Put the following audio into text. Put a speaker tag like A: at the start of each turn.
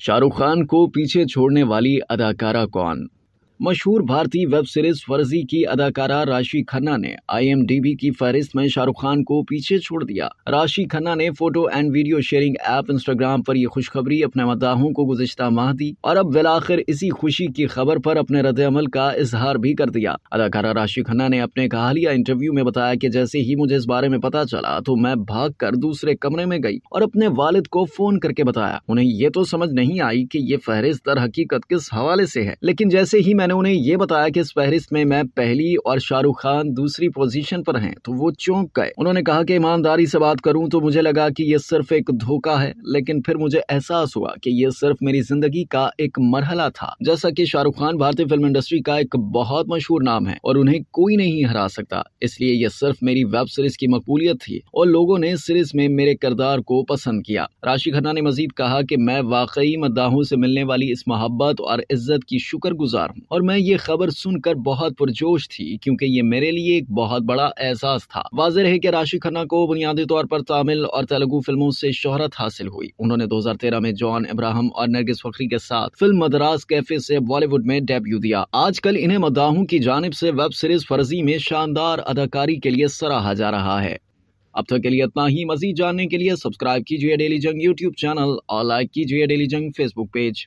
A: शाहरुख खान को पीछे छोड़ने वाली अदाकारा कौन? मशहूर भारतीय वेब सीरीज फर्जी की अदाकारा राशि खन्ना ने IMDb की फहरिस्त में शाहरुख खान को पीछे छोड़ दिया। राशि खन्ना ने photo and video sharing app Instagram पर यह खुशखबरी अपने मद्दाहों को गुज़िश्ता माह दी और अब बिलाखिर इसी खुशी की खबर पर अपने रद्द-ए-अमल का इजहार भी कर दिया। अदाकारा राशि खन्ना ने अपने हालिया इंटरव्यू में बताया कि जैसे ही मुझे इस बारे में पता चला तो मैं भागकर दूसरे कमरे में गई और अपने वालिद को फोन करके बताया। उन्हें ये तो समझ नहीं आई कि ये फहरिस्त दर हकीकत किस हवाले से है, लेकिन जैसे ही मैंने उन्हें ये बताया कि इस फहरिस्त में मैं पहली और शाहरुख खान दूसरी पोजीशन पर हैं, तो वो चौंक गए। उन्होंने कहा कि ईमानदारी से बात करूं तो मुझे लगा कि ये सिर्फ एक धोखा है, लेकिन फिर मुझे एहसास हुआ कि ये सिर्फ मेरी जिंदगी का एक मरहला था। जैसा कि शाहरुख खान भारतीय फिल्म इंडस्ट्री का एक बहुत मशहूर नाम है और उन्हें कोई नहीं हरा सकता, इसलिए यह सिर्फ मेरी वेब सीरीज की मकबूलियत थी और लोगों ने इस सीरीज में मेरे किरदार को पसंद किया। राशि खन्ना ने मजीद कहा कि मैं वाकई मद्दाहों से मिलने वाली इस मोहब्बत और इज्जत की शुक्रगुजार हूँ और मैं ये खबर सुनकर बहुत पुरजोश थी क्योंकि ये मेरे लिए एक बहुत बड़ा एहसास था। वाज़ेह है कि राशि खन्ना को बुनियादी तौर पर तमिल और तेलुगु फिल्मों से शोहरत हासिल हुई। उन्होंने 2013 में जॉन अब्राहम और नरगिस फखरी के साथ फिल्म मदरास कैफे से बॉलीवुड में डेब्यू दिया। आजकल इन्हें मद्दाहों की जानिब से वेब सीरीज फर्जी में शानदार अदाकारी के लिए सराहा जा रहा है। अब तक के लिए इतना ही। मजीद जानने के लिए सब्सक्राइब कीजिए डेली जंग यूट्यूब चैनल और लाइक कीजिए डेली जंग फेसबुक पेज।